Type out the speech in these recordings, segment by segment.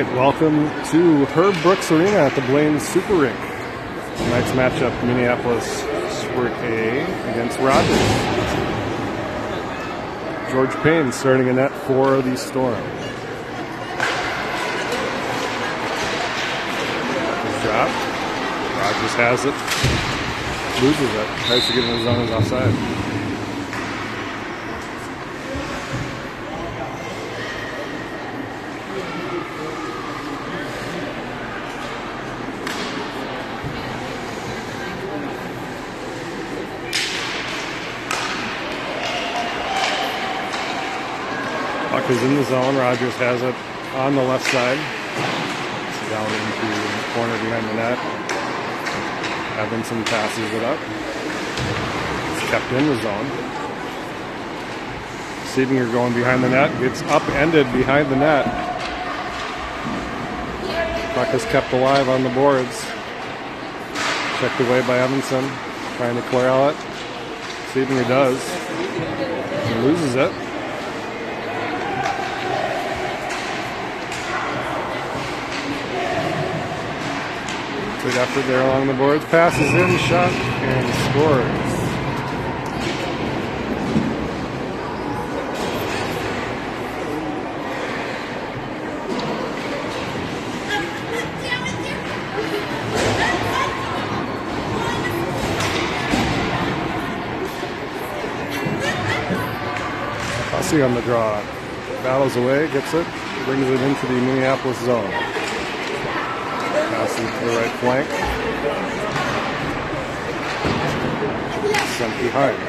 right, welcome to Herb Brooks Arena at the Blaine Super Rink. Tonight's matchup, Minneapolis Squirt A against Rogers. George Payne starting a net for the Storm. Drop. Rogers has it. Loses it. Tries to get in the zone, is offside. Puck is in the zone. Rogers has it on the left side. It's down into the corner behind the net. Evanson passes it up. It's kept in the zone. Seabinger going behind the net. Gets upended behind the net. Puck is kept alive on the boards. Checked away by Evanson. Trying to clear out. Seabinger does. He loses it. Good effort there along the boards. Passes in, shot, and scores. Hussey on the draw. Battles away, gets it, brings it into the Minneapolis zone. Passing to the right flank. Sent behind.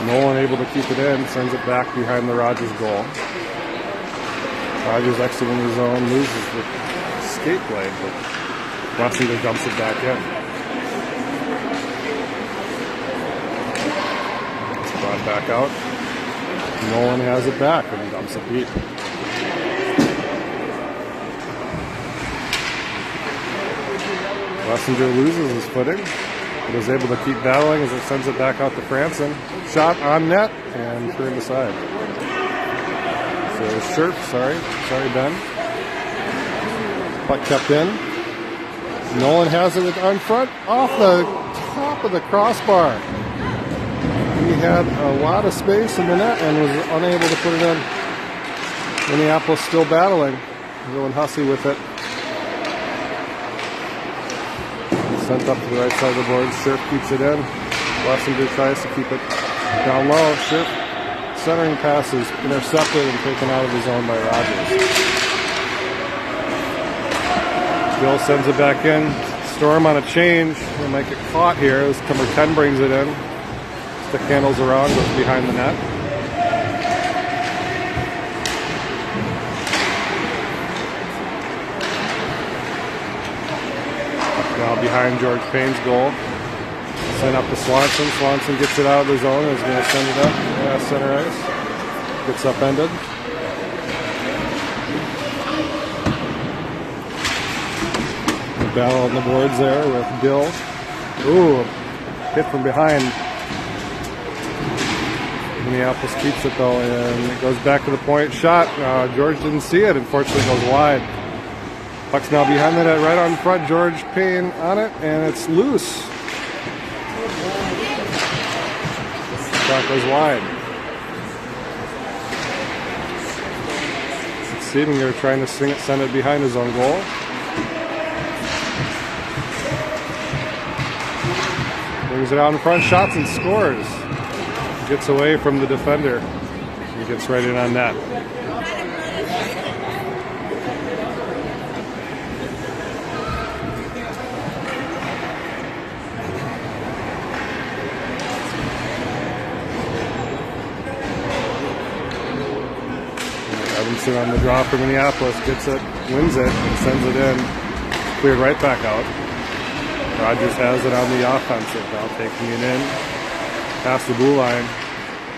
Nolan able to keep it in, sends it back behind the Rogers goal. Rogers exiting the zone, loses the skate blade, but Wessinger dumps it back in. It's brought back out. Nolan has it back and dumps it deep. Wessinger loses his footing, but is able to keep battling as it sends it back out to Franson. Shot on net and turned aside. So Scherf, sorry Ben. Puck kept in. Nolan has it on front, off the top of the crossbar. He had a lot of space in the net and was unable to put it in. Minneapolis still battling. Dylan Hussey with it. Sent up to the right side of the board. Scherf keeps it in. Wessinger tries to keep it down low. Scherf centering pass is intercepted and taken out of the zone by Rogers. Bill sends it back in. Storm on a change. They might get caught here as number 10 brings it in. Stick handles around, goes behind the net. Now behind George Payne's goal. Sent up to Swanson. Swanson gets it out of the zone. Is going to send it up. Yeah, center ice. Gets upended. The battle on the boards there with Bill. Ooh, hit from behind. Minneapolis keeps it though, and it goes back to the point. Shot. George didn't see it. Unfortunately, goes wide. Puck's now behind the net, right on front. George Payne on it, and it's loose. Shot goes wide. Seabinger trying to send it behind his own goal. Brings it out in front, shots and scores. Gets away from the defender and gets right in on net. Evanson on the draw for Minneapolis, gets it, wins it, and sends it in. Cleared right back out. Rogers has it on the offensive, now taking it in. Past the blue line.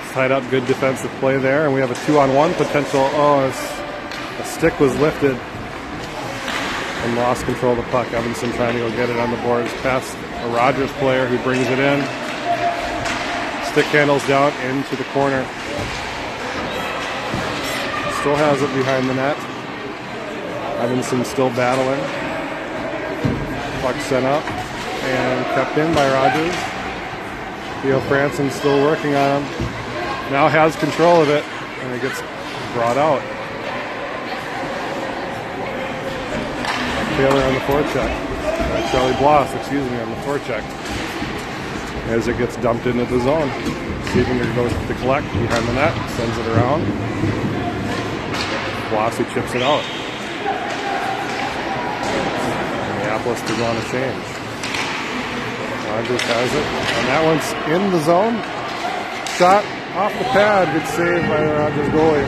It's tied up, good defensive play there, and we have a 2-on-1 potential. Oh, a stick was lifted and lost control of the puck. Evanson trying to go get it on the boards past a Rogers player who brings it in. Stick handles down into the corner. Still has it behind the net. Evanson still battling. Puck sent up and kept in by Rogers. Theo Franson still working on him. Now has control of it, and it gets brought out. Taylor on the forecheck. Charlie Bloss, excuse me, on the forecheck. As it gets dumped into the zone. Stiebinger goes to collect behind the net, sends it around. Blossy chips it out. Minneapolis to go on a change. Rogers has it, and that one's in the zone. Shot off the pad, good save by the Rogers goalie.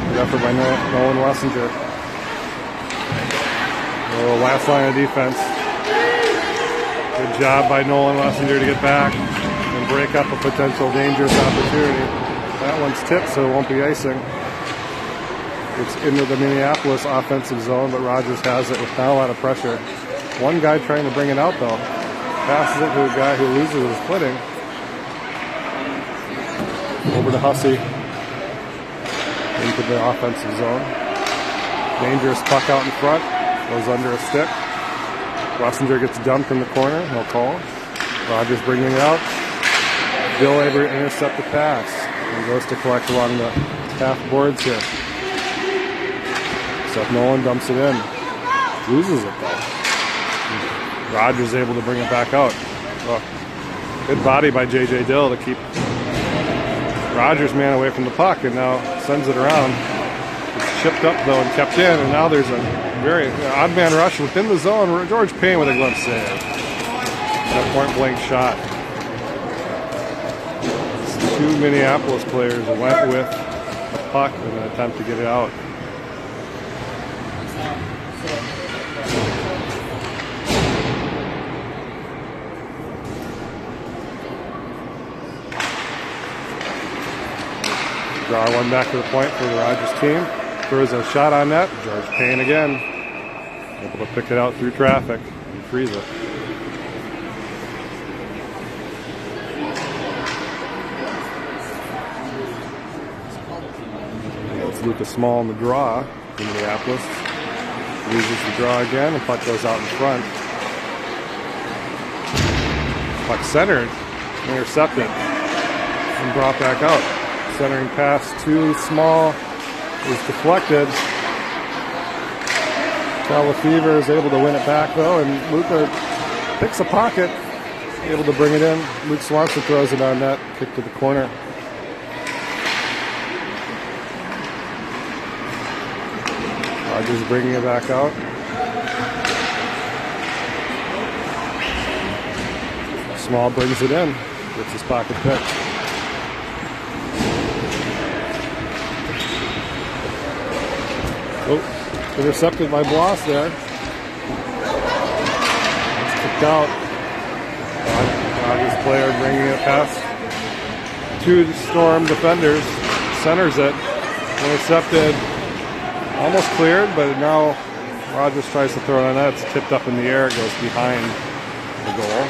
Good effort by Nolan Wessinger. The last line of defense. Good job by Nolan Wessinger to get back and break up a potential dangerous opportunity. That one's tipped, so it won't be icing. It's into the Minneapolis offensive zone, but Rogers has it with not a lot of pressure. One guy trying to bring it out, though. Passes it to a guy who loses his footing. Over to Hussey. Into the offensive zone. Dangerous puck out in front. Goes under a stick. Wessinger gets dumped in the corner. No call. Rogers bringing it out. Bill able to intercept the pass. And goes to collect along the half boards here. Seth Nolan dumps it in. Loses it though. Rogers able to bring it back out. Oh, good body by J.J. Dill to keep Rogers' man away from the puck, and now sends it around. It's chipped up though and kept in, and now there's a very odd man rush within the zone. George Payne with a glove save. That point blank shot. Two Minneapolis players went with a puck in an attempt to get it out. Draw one back to the point for the Rogers team. Throws a shot on net. George Payne again. Able to pick it out through traffic and freeze it. It's Lucas Small in the draw for Minneapolis. Uses the draw again, and puck goes out in front. Puck centered, intercepted, and brought back out. Centering pass too small is deflected. Calafever is able to win it back though, and Luca picks a pocket, able to bring it in. Luke Swanson throws it on net, kick to the corner. Rogers bringing it back out. Small brings it in, gets his pocket picked. Oh, intercepted by Bloss there. It's kicked out. Rogers player bringing it past two Storm defenders. Centers it. Intercepted. Almost cleared, but now Rogers tries to throw it on that. It's tipped up in the air. It goes behind the goal.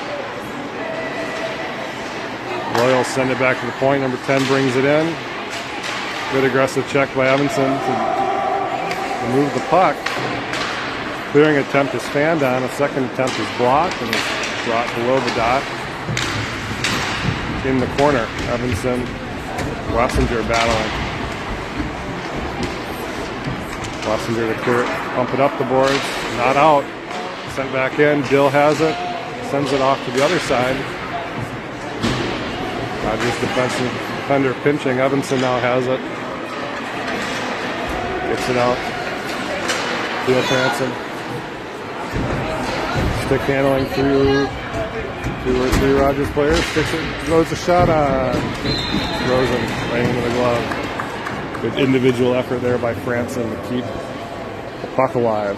Royals send it back to the point. Number 10 brings it in. Good aggressive check by Evanson to remove the puck. Clearing attempt is fanned on. A second attempt is blocked and is brought below the dot. In the corner, Evanson, Wessinger battling. Wessinger to clear it, pump it up the boards. Not out. Sent back in. Dill has it. Sends it off to the other side. Rogers defender pinching. Evanson now has it. Gets it out. Theo Franson. Stick handling through 2 or 3 Rogers players. Sticks it, throws a shot on. Rosen right into the glove. Good individual effort there by Franson to keep the puck alive.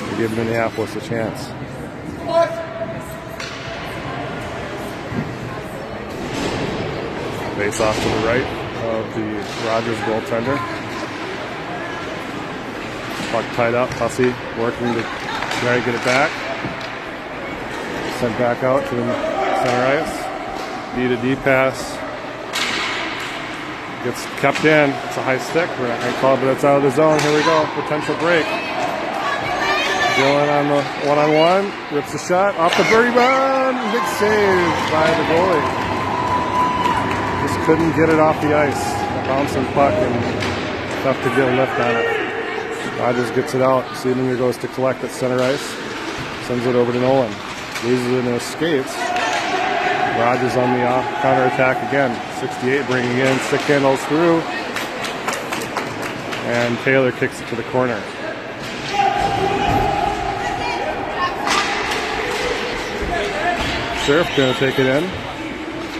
To give Minneapolis a chance. Face off to the right of the Rogers goaltender. Puck tied up. Hussey working to try to get it back. Sent back out to the center ice. D-to-D pass. Gets kept in. It's a high stick. We're not going to call it, but it's out of the zone. Here we go. Potential break. Dylan on the one-on-one. Rips the shot. Off the rebound. Big save by the goalie. Just couldn't get it off the ice. A bouncing puck and tough to get a lift on it. Rogers gets it out. Seedinger goes to collect at center ice. Sends it over to Nolan. Loses it in his skates. Rogers on the counter-attack again. 68 bringing in. Stick handles through. And Taylor kicks it to the corner. Sheriff going to take it in.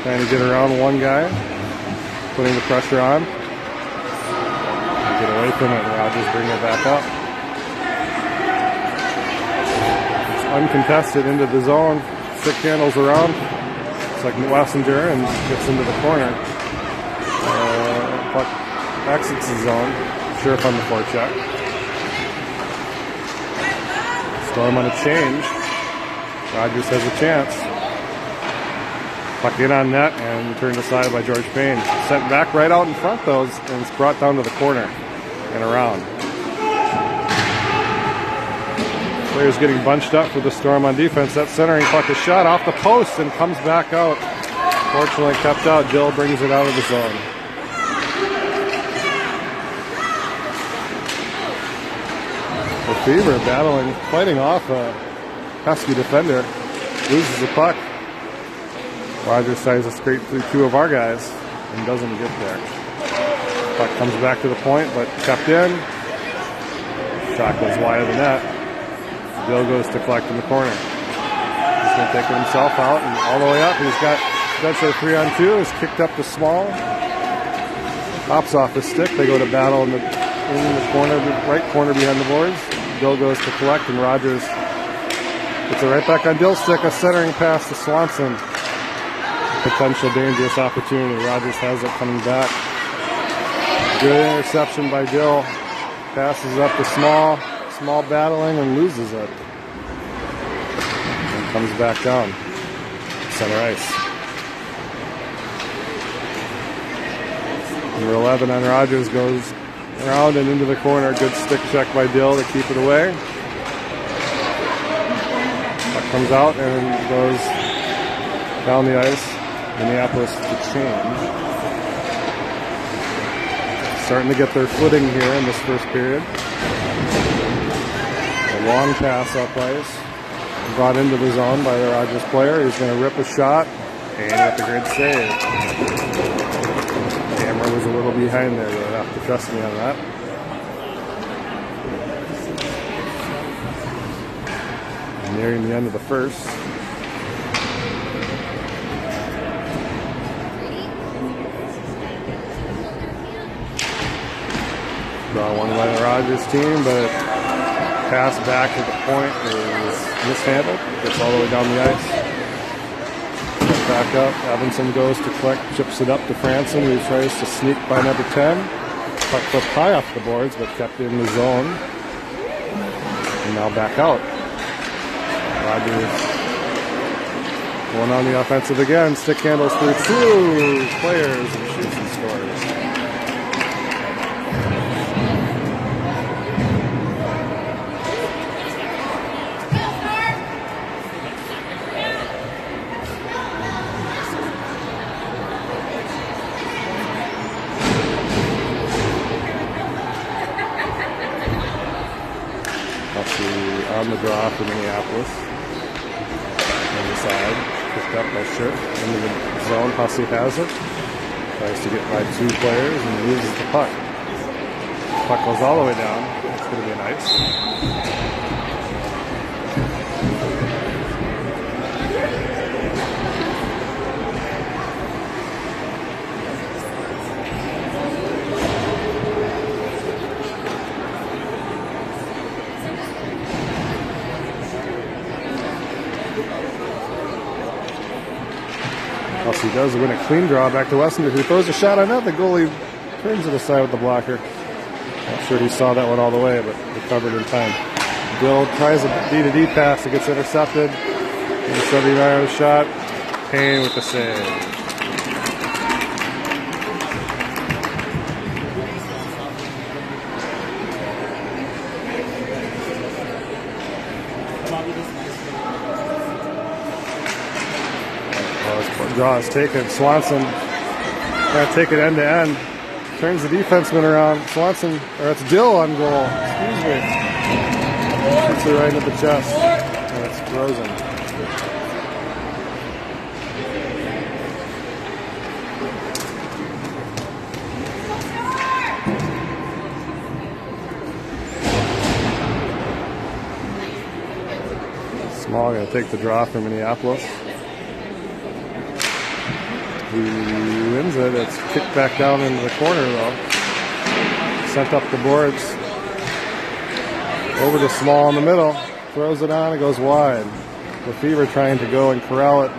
Trying to get around one guy. Putting the pressure on. Get away from it, and Rogers bring it back up. It's uncontested into the zone. Stick handles around. It's like Wessinger and gets into the corner. Puck exits the zone. Sheriff on the forecheck. Storm on a change. Rogers has a chance. Puck in on net and turned aside by George Payne. Sent back right out in front though, and it's brought down to the corner and around. Players getting bunched up for the Storm on defense. That centering puck is shot off the post and comes back out. Fortunately kept out. Dill brings it out of the zone. Lefevre battling, fighting off a pesky defender. Loses the puck. Rogers tries to scrape through two of our guys and doesn't get there. Puck comes back to the point, but kept in. Shot goes wide of the net. Bill goes to collect in the corner. He's going to take it himself out and all the way up. He's got Spencer 3-on-2. He's kicked up the small. Pops off his stick. They go to battle in the corner, the right corner behind the boards. Bill goes to collect, and Rogers gets it right back on Dill's stick. A centering pass to Swanson. Potential dangerous opportunity. Rogers has it coming back. Good interception by Dill. Passes up to Small battling and loses it. And comes back down. Center ice. Number 11 on Rogers goes around and into the corner. Good stick check by Dill to keep it away. Puck comes out and goes down the ice. Minneapolis to change. Starting to get their footing here in this first period. A long pass up ice. Brought into the zone by the Rogers player. He's going to rip a shot. And with a great save. Camera was a little behind there. You'll have to trust me on that. Nearing the end of the first. Draw one by the Rogers team, but pass back to the point is mishandled. Gets all the way down the ice. Back up. Evanson goes to collect, chips it up to Franson, who tries to sneak by number 10. Puck flipped high off the boards, but kept in the zone. And now back out. Rogers going on the offensive again. Stick handles through two players and shoots and scores. On the draw for Minneapolis. On the side, picked up by Shirt into the zone. Hussey has it. Tries to get by two players and loses the puck. Puck goes all the way down. It's going to be nice. He does win a clean draw back to Wessinger, who throws a shot on net. The goalie turns it aside with the blocker. Not sure he saw that one all the way, but recovered in time. Bill tries a D-to-D pass. It gets intercepted. And 79 shot. Payne with the save. Draw is taken. Swanson trying to take it end to end. Turns the defenseman around. Swanson, or it's Dill on goal. Excuse me. Hits it right into the chest. And it's frozen. Small going to take the draw for Minneapolis. He wins it. It's kicked back down into the corner though. Sent up the boards. Over to Small in the middle. Throws it on. It goes wide. Lefevre trying to go and corral it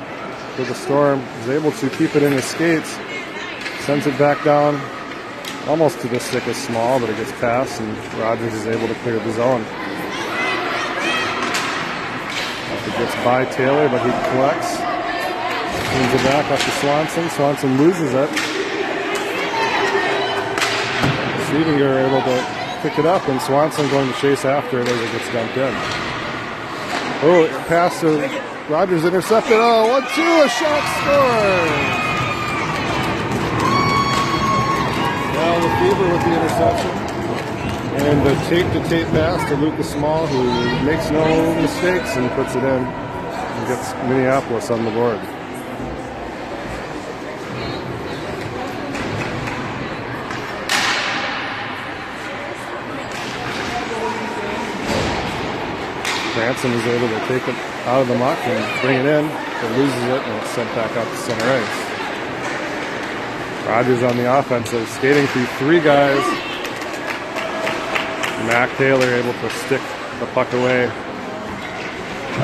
for the Storm. Is able to keep it in his skates. Sends it back down almost to the stick of Small, but it gets past and Rogers is able to clear the zone. It gets by Taylor, but he collects. Brings it back up to Swanson. Swanson loses it. Stiebinger able to pick it up, and Swanson going to chase after it as it gets dumped in. Oh, pass to Rogers intercepted. Oh, 1-2, a shot scored. Now Lefevre with the interception. And the tape-to-tape pass to Lucas Small, who makes no mistakes and puts it in and gets Minneapolis on the board. Branson is able to take it out of the muck and bring it in, but loses it and it's sent back out to center ice. Rogers on the offensive, skating through three guys. Mac Taylor able to stick the puck away.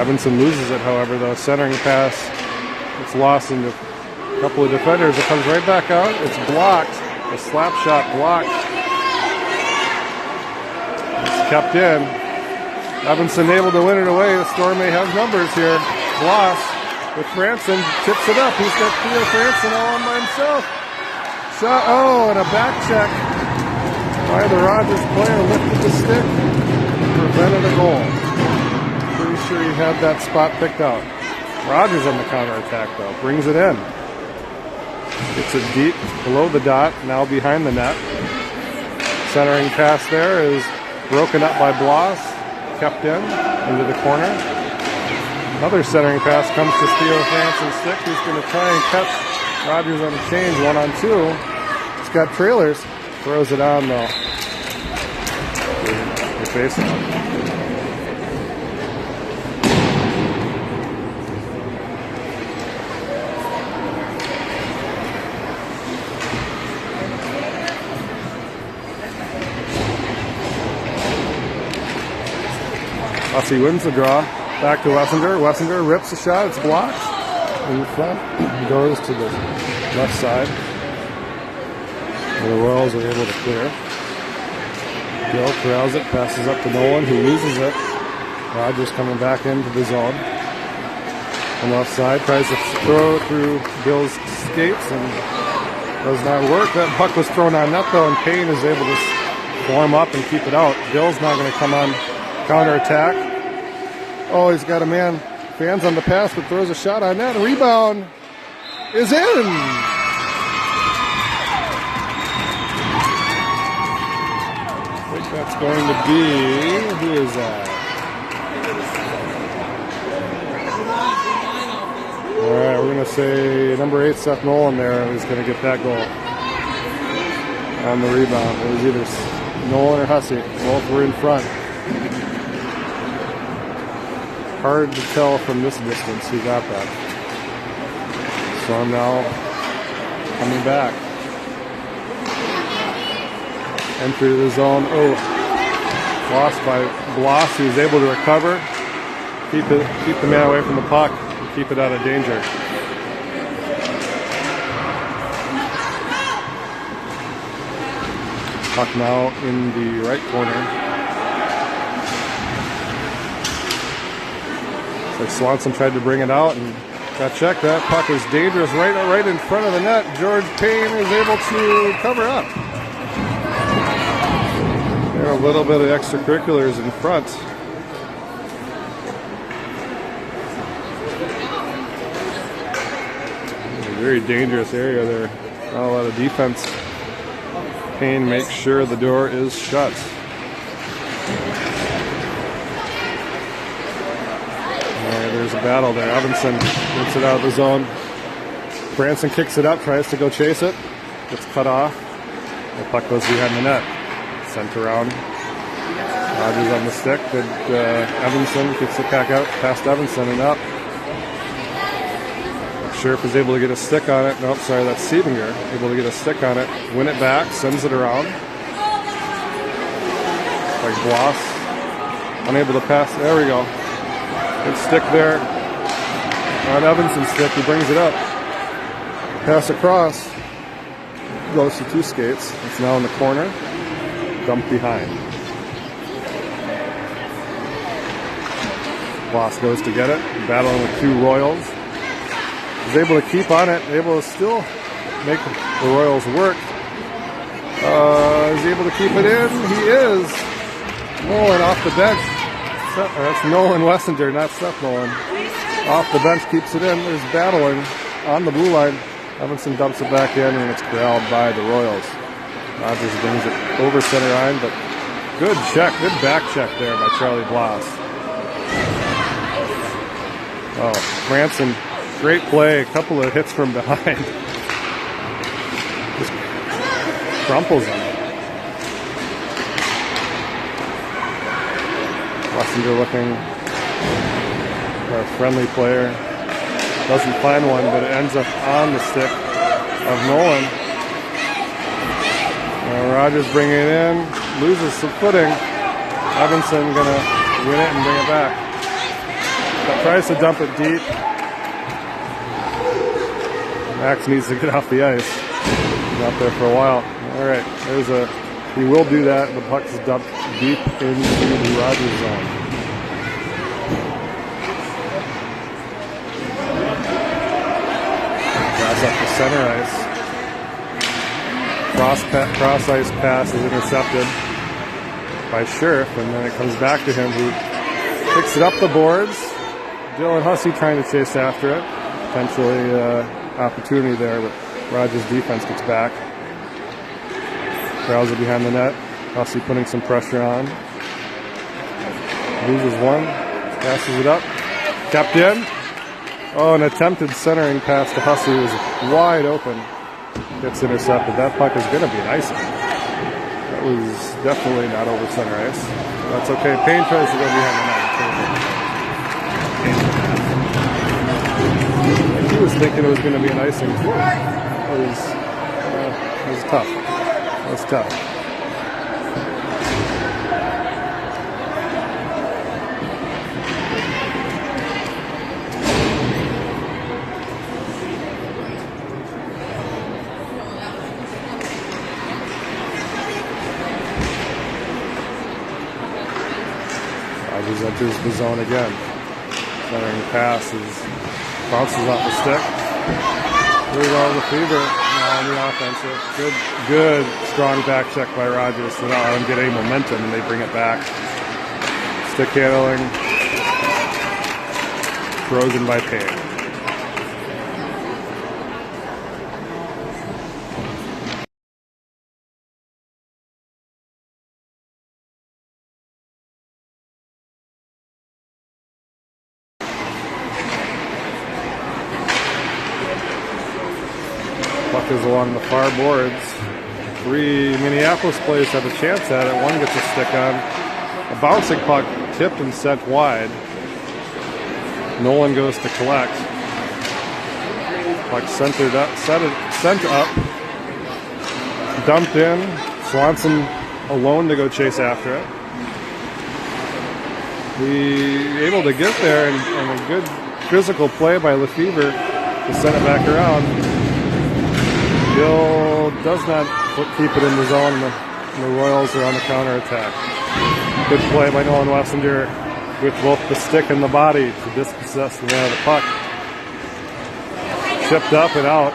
Evanson loses it, however, though. Centering pass, it's lost into a couple of defenders. It comes right back out. It's blocked. A slap shot blocked. It's kept in. Evanson able to win it away. The Storm may have numbers here. Bloss with Franson. Tips it up. He's got Theo Franson all on by himself. Shot. Oh, and a back check by the Rogers player, lifted the stick, prevented a goal. Pretty sure he had that spot picked out. Rogers on the counterattack though, brings it in. Gets it deep, below the dot, now behind the net. Centering pass there is broken up by Bloss, kept in, into the corner. Another centering pass comes to Theo Franson's stick. He's going to try and catch Rogers on the change, 1-on-2. He's got trailers. Throws it on though. Good face. Hussey wins the draw. Back to Wessinger. Wessinger rips the shot. It's blocked. In front. Goes to the left side. The Royals are able to clear. Gill corrals it, passes up to Nolan, who loses it. Rogers coming back into the zone. On the left side, tries to throw through Gill's skates and does not work. That puck was thrown on net though, and Payne is able to form up and keep it out. Gill's not going to come on counterattack. Oh, he's got a man. Fans on the pass, but throws a shot on net. Rebound is in. That's going to be, who is that? All right, we're going to say number 8, Seth Nolan there, who's going to get that goal on the rebound. It was either Nolan or Hussey. Both were in front. Hard to tell from this distance who got that. So I'm now coming back. Entry the zone. Oh, lost by Bloss, who's able to recover, keep the man away from the puck, and keep it out of danger. Puck now in the right corner. Looks like Swanson tried to bring it out and got checked. That puck is dangerous, right in front of the net. George Payne is able to cover up. There are a little bit of extracurriculars in front. Very dangerous area there. Not a lot of defense. Payne makes sure the door is shut. Alright, there's a battle there. Evanson gets it out of the zone. Branson kicks it up, tries to go chase it. Gets cut off. The puck goes behind the net. Sent around. Rogers on the stick. Good Evanson kicks it back out past Evanson and up. Scherf is able to get a stick on it. Nope, sorry, that's Siebinger. Able to get a stick on it, win it back, sends it around. Like Bloss. Unable to pass. There we go. Good stick there. On Evanson's stick, he brings it up. Pass across. Goes to two skates. It's now in the corner. Dumped behind. Bloss goes to get it. Battling with two Royals. Is able to keep on it, able to still make the Royals work. Is he able to keep it in? He is. Nolan off the bench. That's Nolan Wessinger, not Seth Nolan. Off the bench, keeps it in. There's battling on the blue line. Evanson dumps it back in, and it's corralled by the Royals. Rogers brings it over center line, but good check, good back check there by Charlie Bloss. Oh, Branson. Great play, a couple of hits from behind. Just crumples him. Wessinger looking for a friendly player. Doesn't find one, but it ends up on the stick of Nolan. Rogers bringing it in, loses some footing. Evanson gonna win it and bring it back. But tries to dump it deep. Max needs to get off the ice. He's out there for a while. All right, he will do that. The puck is dumped deep into the Rogers zone. Pass up the center ice. Cross ice pass is intercepted by Scherf, and then it comes back to him, who picks it up the boards. Dylan Hussey trying to chase after it. Potentially opportunity there, but Rogers' defense gets back. Corrals it behind the net. Hussey putting some pressure on. Loses one. Passes it up. Kept in. Oh, an attempted centering pass to Hussey was wide open. Gets intercepted. That puck is going to be an icing. That was definitely not over center ice. That's okay. Payne tries to go behind the net. He was thinking it was going to be an icing too. It was tough. It was tough. Rogers enters the zone again. Centering pass bounces off the stick. Here we go, Lefebvre now on the offensive. Good, strong back check by Rogers to not let him get any momentum, and they bring it back. Stick handling. Frozen by Payne. Puck is along the far boards. Three Minneapolis players have a chance at it. One gets a stick on. A bouncing puck tipped and sent wide. Nolan goes to collect. Puck sent up. Dumped in. Swanson alone to go chase after it. He able to get there, and a good physical play by Lefebvre to send it back around. Bill does not keep it in the zone, and the Royals are on the counterattack. Good play by Nolan Wessinger with both the stick and the body to dispossess the man of the puck. Chipped up and out.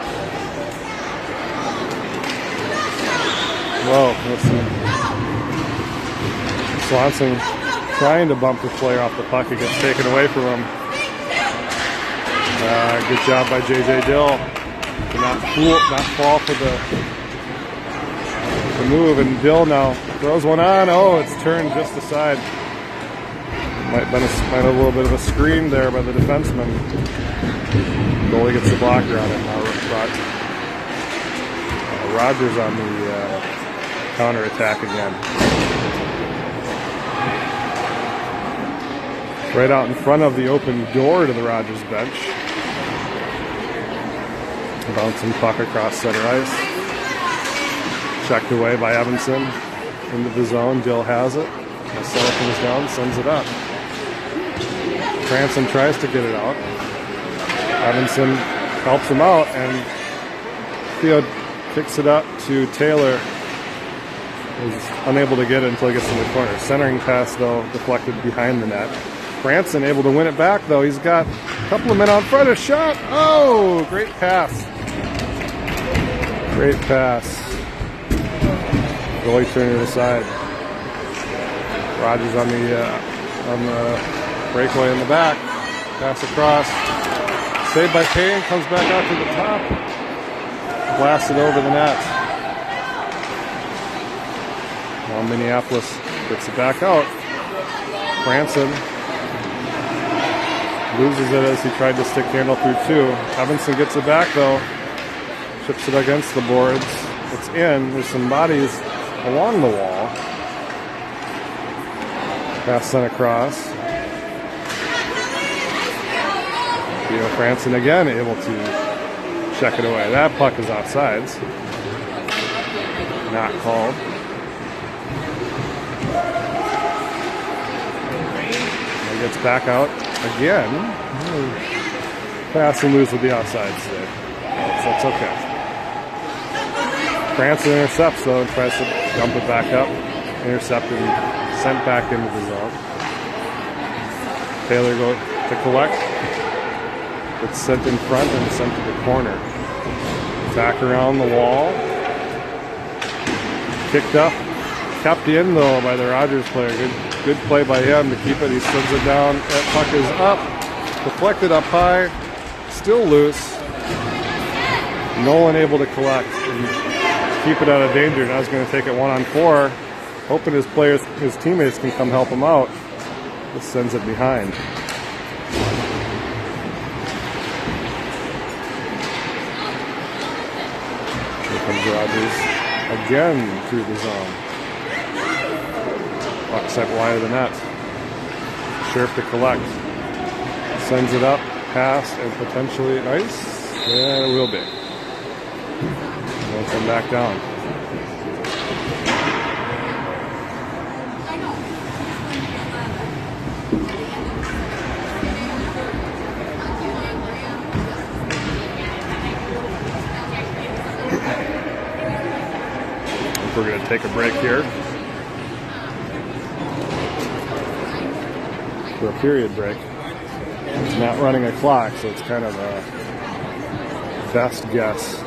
Whoa, listen. Swanson trying to bump the player off the puck. It gets taken away from him. Good job by J.J. Dill. to not fall for the move. And Dill now throws one on. Oh, it's turned just aside. Might have a little bit of a screen there by the defenseman. Goalie gets the blocker on it. Now Rogers on the counter-attack again. Right out in front of the open door to the Rogers bench. Bouncing puck across center ice. Checked away by Evanson. Into the zone. Dill has it. Marcelo comes down, sends it up. Cranston tries to get it out. Evanson helps him out, and Theo kicks it up to Taylor. Is unable to get it until he gets in the corner. Centering pass, though, deflected behind the net. Cranston able to win it back, though. He's got a couple of men out front. A shot. Oh, great pass. Great pass. Goalie turning it aside. Rogers on the breakaway in the back. Pass across. Saved by Payne. Comes back out to the top. Blasted over the net. Now Minneapolis gets it back out. Cranston loses it as he tried to stick handle through two. Evanson gets it back, though. Chips it against the boards. It's in. There's some bodies along the wall. Pass sent across. Theo Cranston again able to check it away. That puck is offsides. Not called. He gets back out again. Pass and lose with the offsides today. That's okay. Cranston intercepts, though, and tries to dump it back up. Intercepted and sent back into the zone. Taylor goes to collect. It's sent in front and sent to the corner. Back around the wall. Kicked up. Kept in, though, by the Rogers player. Good play by him to keep it. He sends it down. That puck is up. Deflected up high. Still loose. Nolan able to collect and keep it out of danger. Now he's going to take it 1-on-4. Hoping his teammates can come help him out. This sends it behind. Here comes Rogers again through the zone. Puck sent wide of the net. Scherf to collect. Sends it up, pass, and potentially ice. Yeah, it will be. We'll come back down. We're going to take a break here for a period break. It's not running a clock, so it's kind of a best guess.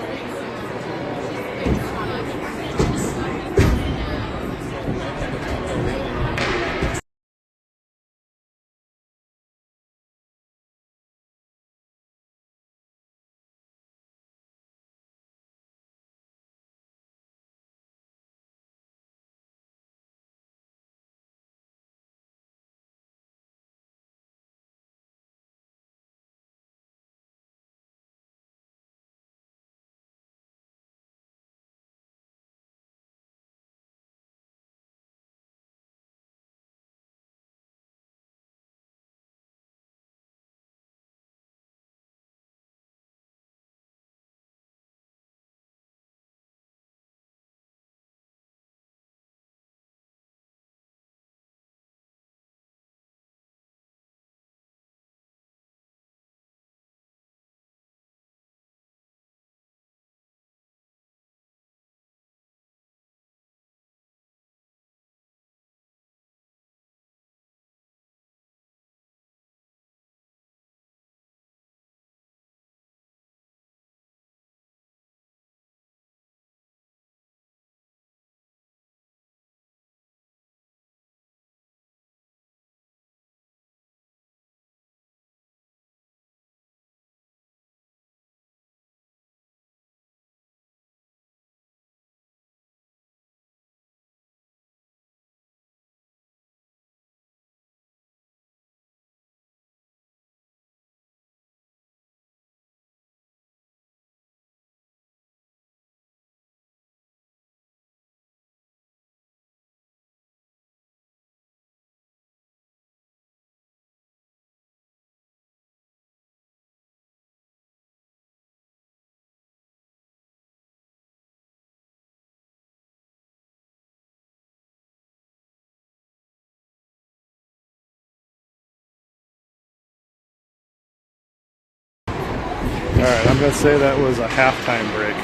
going to say that was a halftime break,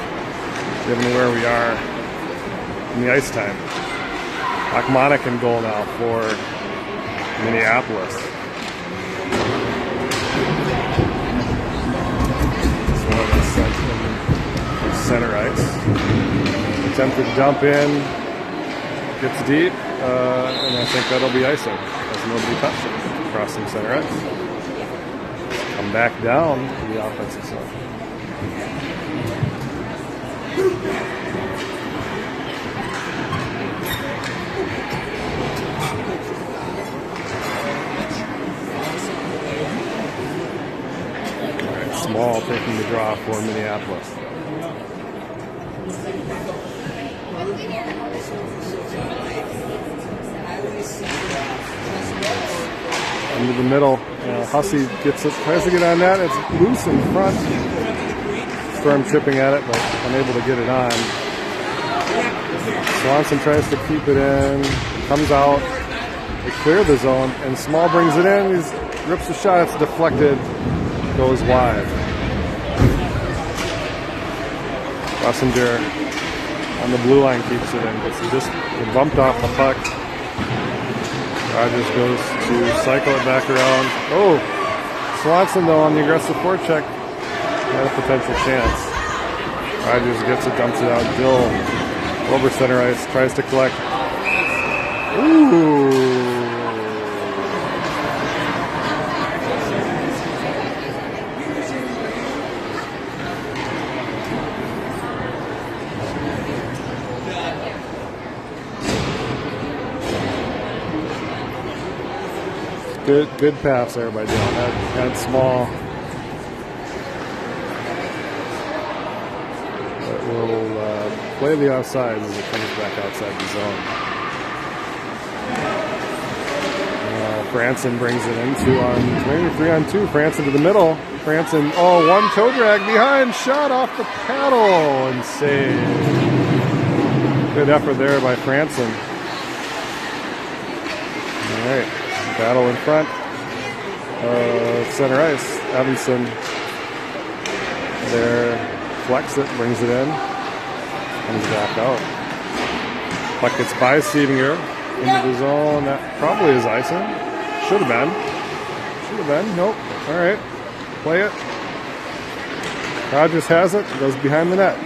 given where we are in the ice time. Achmonic in goal now for Minneapolis. Center ice. Attempted dump in, gets deep, and I think that'll be icing as nobody touched it. Crossing center ice. Come back down to the offensive side. All right, Small taking the draw for Minneapolis. Into the middle, Hussey gets it, tries to get on that. It's loose in front. Storm chipping at it, but unable to get it on. Swanson tries to keep it in, comes out. They clear the zone, and Small brings it in. He rips the shot. It's deflected, goes wide. Wassenger on the blue line keeps it in. It's just bumped off the puck. Rogers goes to cycle it back around. Oh, Swanson though on the aggressive forecheck had a potential chance. Rogers gets it, dumps it out. Dill over center ice, tries to collect. Ooh. Good pass there by Dill. Had Small. But will play the offside as it comes back outside the zone. Franson brings it in 3-on-2. Franson to the middle. Franson, one toe drag behind. Shot off the paddle and save. Good effort there by Franson. All right. Battle in front. Center ice. Evanson there. Flex it, brings it in. Comes back out. Puck gets by Stiebinger into the zone. That probably is icing. Should have been. Nope. All right. Play it. Rogers has it. Goes behind the net.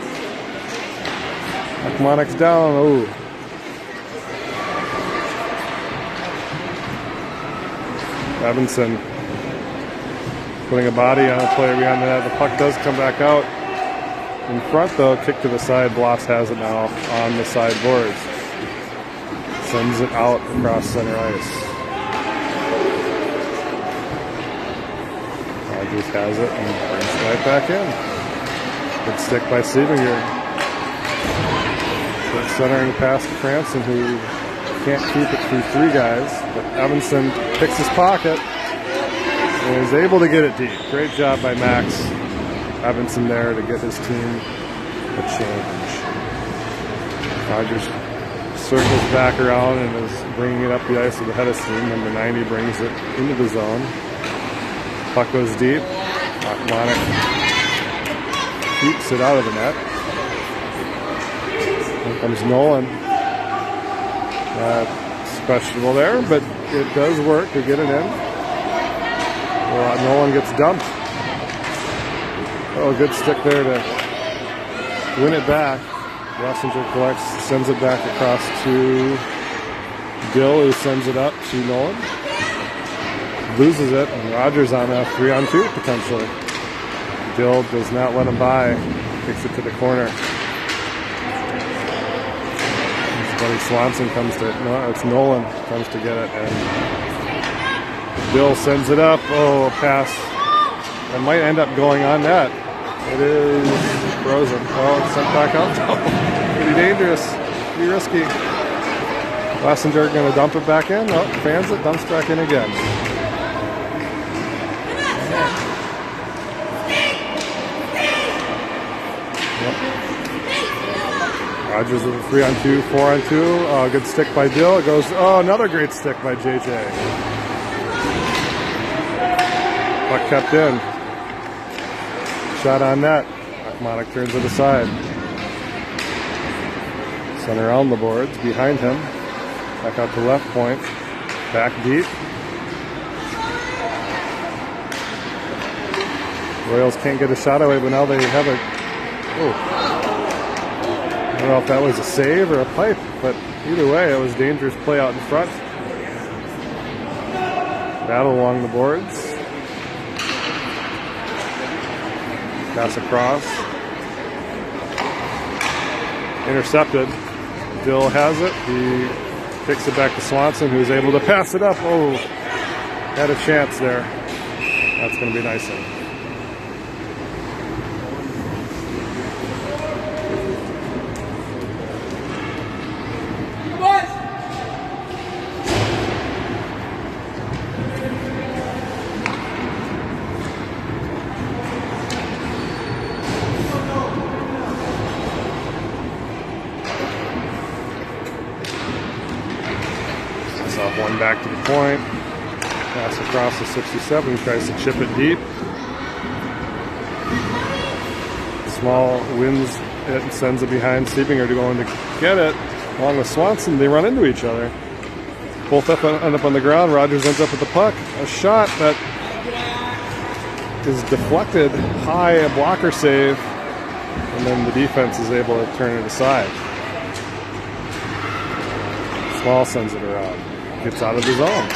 Achmonic's down. Ooh. Evanson putting a body on a player behind the net. The puck does come back out. In front, though, kick to the side. Bloss has it now on the side boards. Sends it out across center ice. Rogers has it and brings it right back in. Good stick by Stiebinger. Good centering pass to Franson, who can't keep it through three guys, but Evanson picks his pocket and is able to get it deep. Great job by Max Evanson there to get his team a change. Rogers circles back around and is bringing it up the ice with the head of steam. Number 90 brings it into the zone. Puck goes deep. Achmonic keeps it out of the net. Here comes Nolan. It's questionable there, but it does work to get it in. Nolan gets dumped. Good stick there to win it back. Wassenger collects, sends it back across to Dill, who sends it up to Nolan. Loses it, and Rogers on a 3-on-2 potentially. Dill does not let him by. Kicks it to the corner. Buddy Swanson comes to, no, it's Nolan comes to get it, and Bill sends it up. A pass that might end up going on net. It is frozen. It's sent back out. Pretty dangerous, pretty risky. Wassenger going to dump it back in. Fans it, dumps back in again. Rogers with a 3-on-2, 4-on-2. Good stick by Dill. It goes, another great stick by JJ. Puck kept in. shot on net. Achmonic turns it aside. Sent around the boards, behind him. Back out to left point. Back deep. Royals can't get a shot away, but now they have a... Oh. I don't know if that was a save or a pipe, but either way, it was dangerous play out in front. Battle along the boards. Pass across. Intercepted. Dill has it. He kicks it back to Swanson, who's able to pass it up. Oh, had a chance there. That's going to be nice. One back to the point. Pass across the 67. He tries to chip it deep. Small wins it and sends it behind. Stiebinger to going to get it. Along with Swanson, they run into each other. Both end up on the ground. Rogers ends up with the puck. A shot that is deflected high, a blocker save, and then the defense is able to turn it aside. Small sends it around. Gets out of the zone.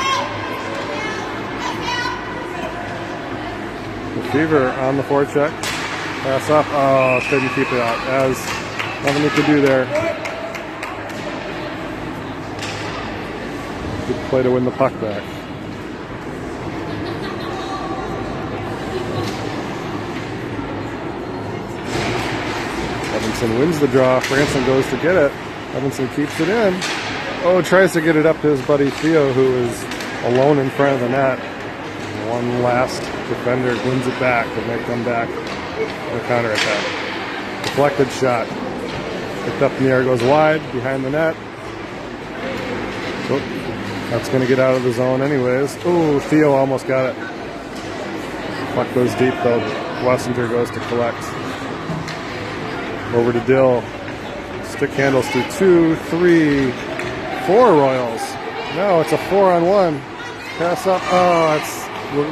The Fever on the forecheck. Pass up. Oh, couldn't keep it out. As nothing he could do there. Good play to win the puck back. Evanson wins the draw. Franson goes to get it. Evanson keeps it in. Oh, tries to get it up to his buddy Theo, who is alone in front of the net. One last defender wins it back, and they come back for a counterattack. Deflected shot. Picked up in the air, goes wide, behind the net. Oh, that's going to get out of the zone anyways. Oh, Theo almost got it. Puck goes deep, though. Wessinger goes to collect. Over to Dill. Stick handles through 2, 3, 4 Royals. No, it's a 4-on-1. Pass up. Oh,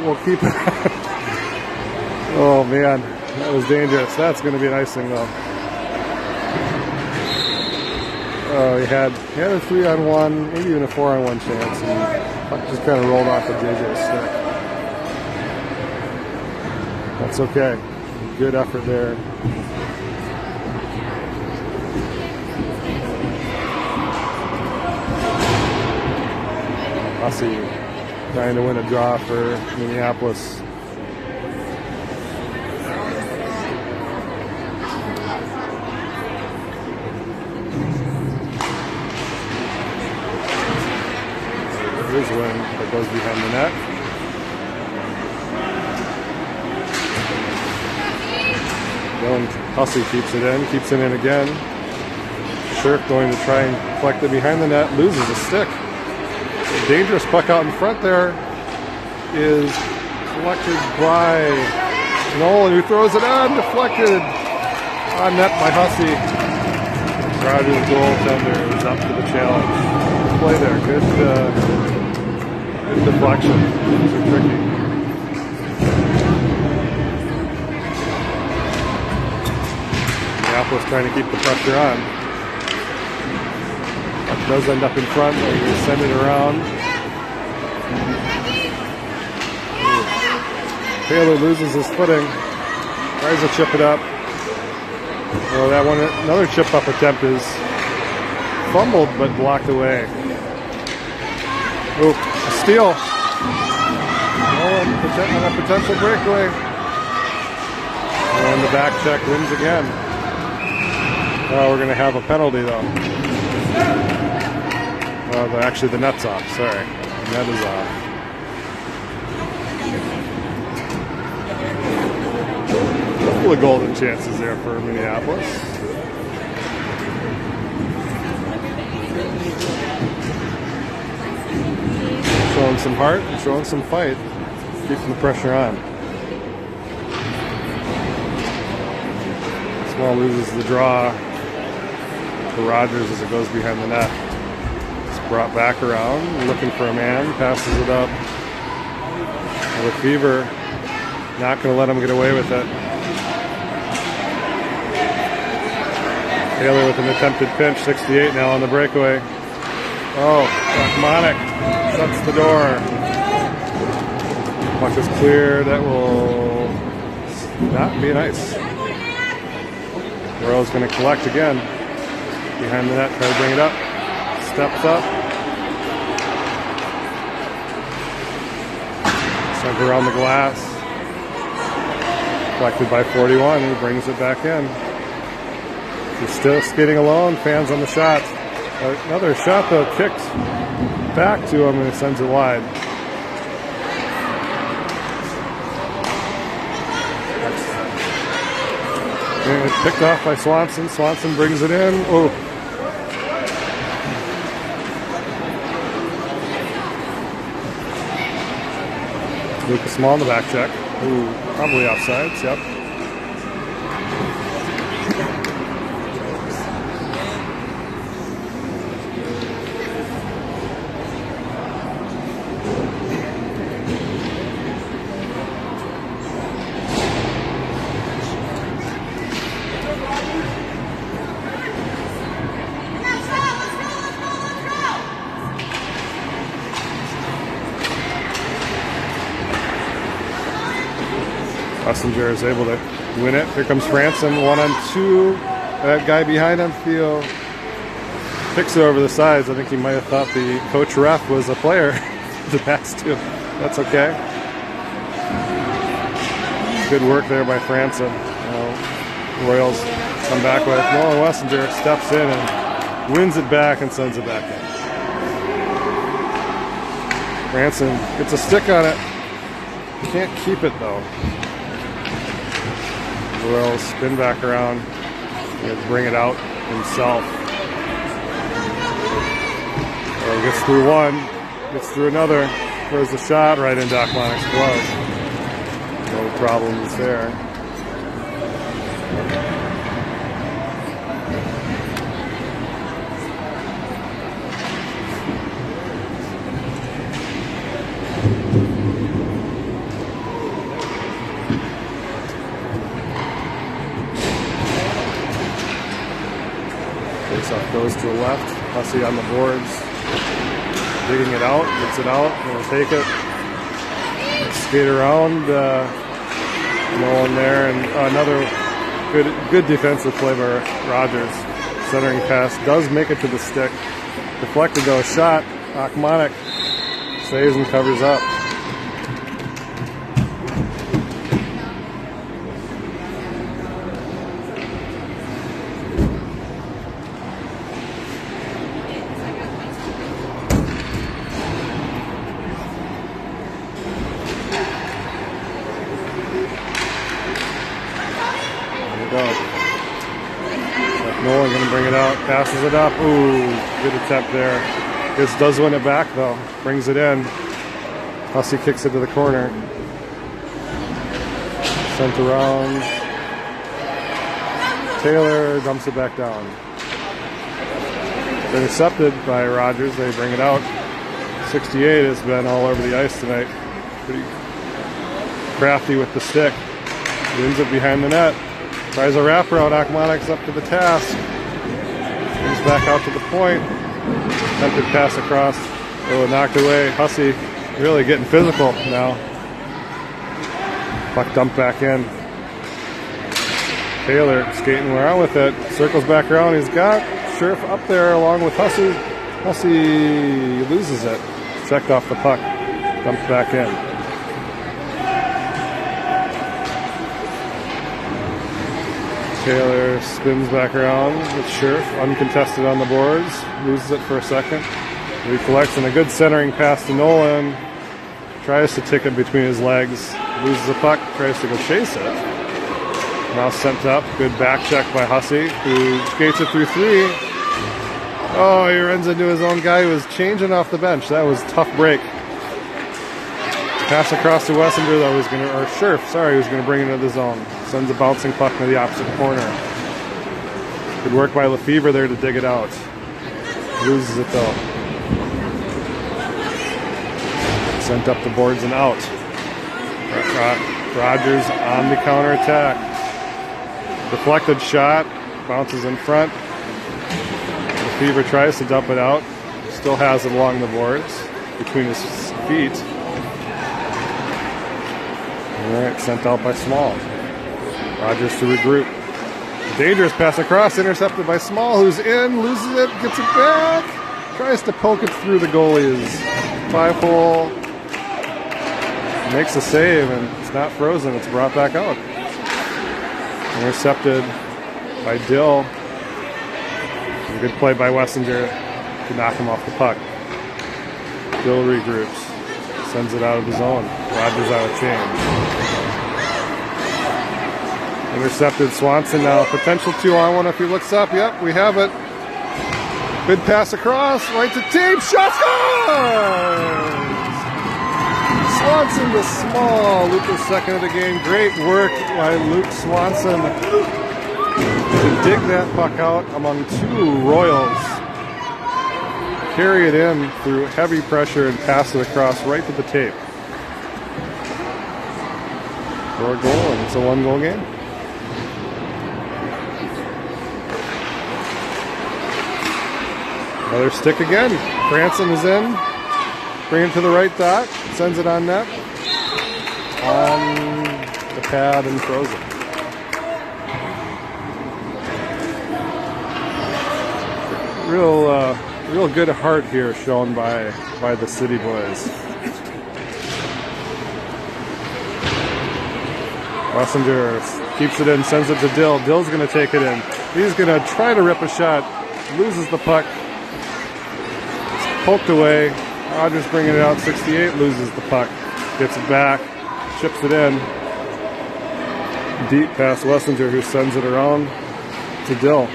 we'll keep it. Oh man, that was dangerous. That's going to be an icing though. Oh, he had a 3-on-1, maybe even a 4-on-1 chance, and puck just kind of rolled off of JJ's stick. That's okay. Good effort there. Hussey trying to win a draw for Minneapolis. Here's one that goes behind the net. Dylan Hussey keeps it in again. Shirk going to try and collect it behind the net, loses a stick. Dangerous puck out in front there is collected by Nolan, who throws it on, deflected on net by Hussey. Rogers' goaltender is up to the challenge. Good play there, good deflection. These are tricky. Minneapolis trying to keep the pressure on. Does end up in front, and we send it around. Taylor loses his footing, tries to chip it up. Well, that one, another chip up attempt is fumbled but blocked away. Oop, a steal. Nolan on a potential breakaway. And the back check wins again. Oh, we're going to have a penalty though. Actually, the net's off. Sorry. The net is off. A couple of golden chances there for Minneapolis. Showing some heart and showing some fight. Keeping the pressure on. Small loses the draw for Rogers as it goes behind the net. It's brought back around, looking for a man, passes it up. With Fever, not going to let him get away with it. Taylor with an attempted pinch, 68 now on the breakaway. Oh, Rachmanek shuts the door. Puck is cleared. That will not be nice. Royals going to collect again. Behind the net, try to bring it up. Steps up. Sent around the glass. Collected by 41. He brings it back in. He's still skating alone. Fans on the shot. Another shot, though, kicked back to him and it sends it wide. And it's picked off by Swanson. Swanson brings it in. Oh. Lucas Small on the back check. Ooh, probably offsides, yep. Messenger is able to win it. Here comes Franson, 1-on-2. That guy behind him, Theo, picks it over the sides. I think he might have thought the coach ref was a player to pass to. That's okay. Good work there by Franson. Royals come back with Nolan Messenger, steps in and wins it back and sends it back in. Franson gets a stick on it. Can't keep it though. Royals spin back around and bring it out himself. Gets through one, gets through another, throws the shot right into Rachmanek's glove. No problems there. Faceoff goes to the left. Hussey on the boards. Digging it out. Gets it out. Gonna take it. Skate around. No one there. And another good defensive play by Rogers. Centering pass. Does make it to the stick. Deflected though. Shot. Rachmanek saves and covers up. Nolan going to bring it out, passes it up. Ooh, good attempt there. This does win it back though. Brings it in. Hussey kicks it to the corner. Sent around. Taylor dumps it back down. Intercepted by Rogers. They bring it out. 68 has been all over the ice tonight. Pretty crafty with the stick. Wins it behind the net. Tries a wraparound. Rachmanek's up to the task. Comes back out to the point. Attempted pass across. Oh, knocked away. Hussey really getting physical now. Puck dumped back in. Taylor skating around with it. Circles back around. He's got Scherf up there along with Hussey. Hussey loses it. Checked off the puck. Dumped back in. Taylor spins back around with Scherf, uncontested on the boards, loses it for a second, recollects, and a good centering pass to Nolan, tries to tick it between his legs, loses the puck, tries to go chase it, now sent up, good back check by Hussey, who skates it through three. Oh, he runs into his own guy who was changing off the bench. That was a tough break. Pass across to Wessinger, though, who's going to, or Scherf, sorry, who's going to bring it into the zone. Sends a bouncing puck to the opposite corner. Good work by Lefevre there to dig it out. Loses it though. Sent up the boards and out. Rogers on the counterattack. Deflected shot. Bounces in front. Lefevre tries to dump it out. Still has it along the boards. Between his feet. Alright, sent out by Small. Rogers to regroup. Dangerous pass across, intercepted by Small, who's in, loses it, gets it back, tries to poke it through the goalies. 5-hole, makes a save, and it's not frozen, it's brought back out. Intercepted by Dill. A good play by Wessinger to knock him off the puck. Dill regroups, sends it out of the zone. Rogers out of change. Intercepted Swanson now. Potential 2-on-1 if he looks up. Yep, we have it. Good pass across. Right to team. Shot scores! Swanson to Small. Luca's second of the game. Great work by Luke Swanson to dig that puck out among two Royals. Carry it in through heavy pressure and pass it across right to the tape. For a goal, and it's a 1-goal game. Another stick again. Cranston is in. Bring it to the right dot. Sends it on net. On the pad and throws it. Real good heart here shown by the City boys. Wessinger keeps it in, sends it to Dill. Dill's going to take it in. He's going to try to rip a shot. Loses the puck. Poked away. Rogers bringing it out. 68 loses the puck. Gets it back. Chips it in. Deep past Wessinger, who sends it around to Dill.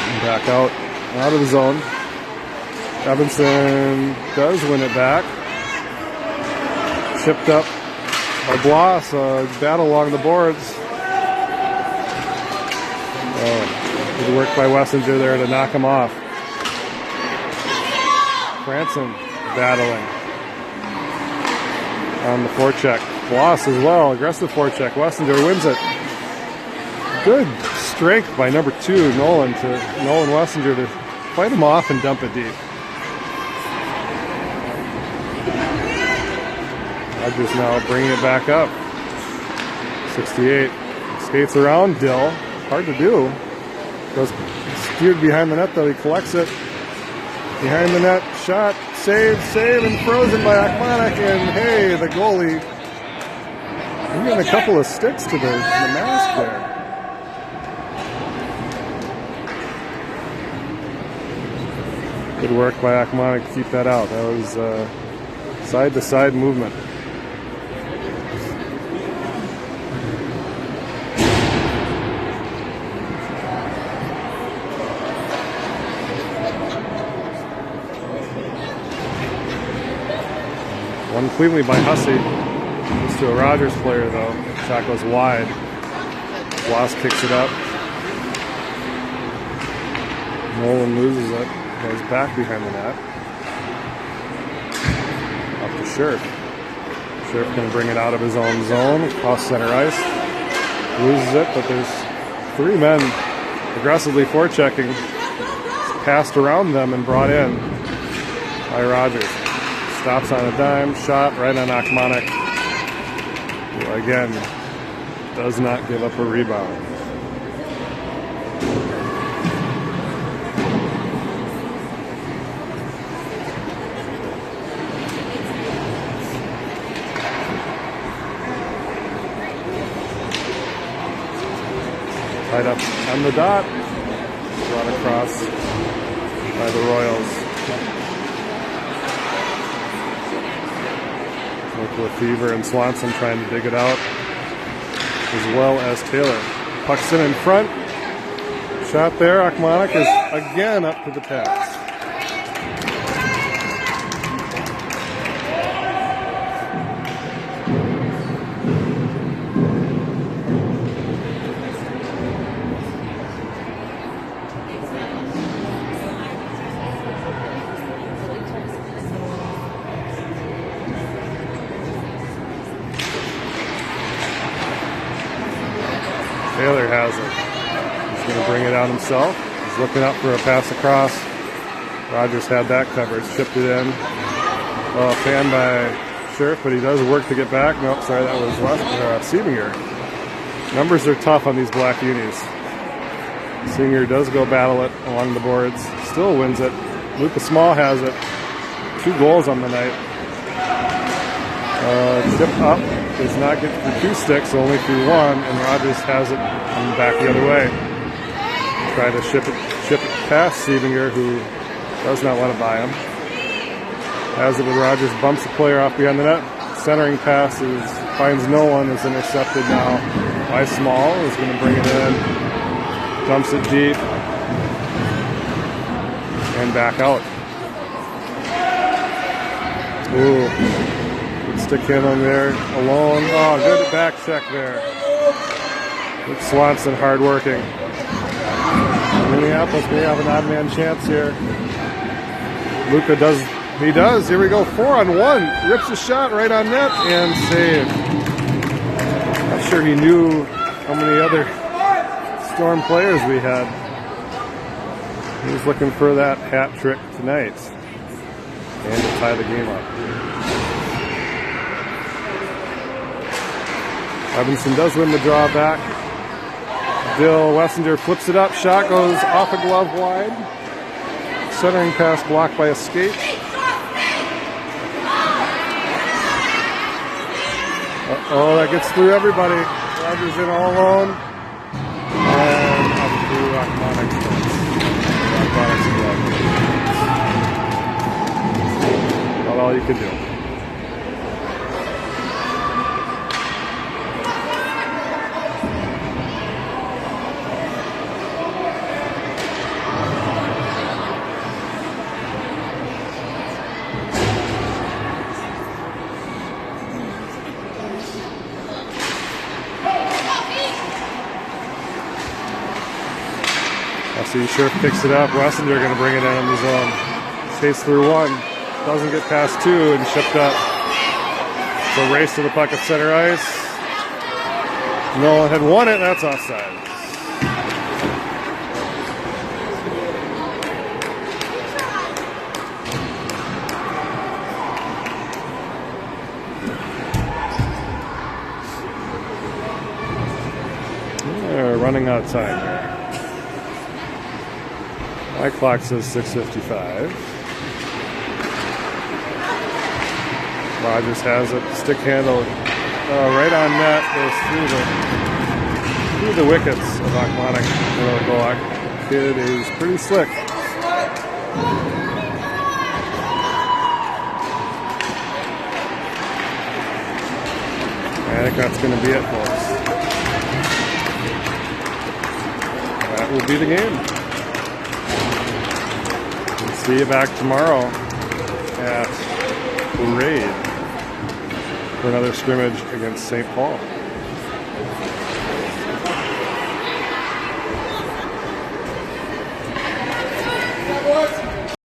And back out of the zone. Evanson does win it back. Chipped up by Bloss. Battle along the boards. Good work by Wessinger there to knock him off. Cranston battling on the forecheck. Bloss as well. Aggressive forecheck. Wessinger wins it. Good strength by number 2, Nolan Wessinger, to fight him off and dump it deep. Rogers now bringing it back up. 68 skates around Dill. Hard to do. Goes skewed behind the net though. He collects it. Behind the net, shot, save, and frozen by Akmanek. And hey, the goalie, he's getting a couple of sticks to the mask there. Good work by Akmanek to keep that out. That was side-to-side movement. One cleanly by Hussey. Goes to a Rogers player though. Shot goes wide. Bloss kicks it up. Nolan loses it. Goes back behind the net. Up to Scherf. Scherf can bring it out of his own zone. Off center ice. Loses it, but there's 3 men aggressively forechecking. Passed around them and brought in by Rogers. Stops on a dime, shot right on Akmanek, who again does not give up a rebound. Tied up on the dot, brought across by the Royals. Lefevre and Swanson trying to dig it out, as well as Taylor. Puck's in front. Shot there. Akmanek is again up to the task. Taylor has it. He's going to bring it out himself. He's looking up for a pass across. Rogers had that covered, chipped it in. Well, fanned by Sheriff, but he does work to get back. Nope, sorry, that was Seabinger. Numbers are tough on these black unis. Singer does go battle it along the boards. Still wins it. Lucas Small has it. 2 goals on the night. Chip up does not get through 2 sticks, only through 1, and Rogers has it coming back the other way. Try to ship it past Seabinger, who does not want to buy him. Has it with Rogers, bumps the player off behind the net. Centering pass finds no one, is intercepted now by Small, who's going to bring it in. Dumps it deep. And back out. Ooh. Good stick handling there. Alone. Oh, good back check there. Luke Swanson hard working. Minneapolis may have an odd man chance here. Luca does. He does. Here we go. 4-on-1. Rips a shot right on net and save. Not sure he knew how many other Storm players we had. He was looking for that hat trick tonight and to tie the game up. Evanson does win the draw back. Bill Wessinger flips it up. Shot goes off a glove wide. Centering pass blocked by a skate. Uh-oh, that gets through everybody. Rogers in all alone. And up through Rockmonics. Not all you can do. See, Sheriff picks it up. Wessinger going to bring it in on his own. Skates through 1. Doesn't get past 2 and shipped up. So race to the puck at center ice. Nolan had won it. That's offside. They're running out of time here. My clock says 6:55. Rogers has it. Stick handle right on net. Goes through the wickets of Akmonic. The kid is pretty slick. I think that's going to be it, folks. That will be the game. See you back tomorrow at Parade for another scrimmage against St. Paul.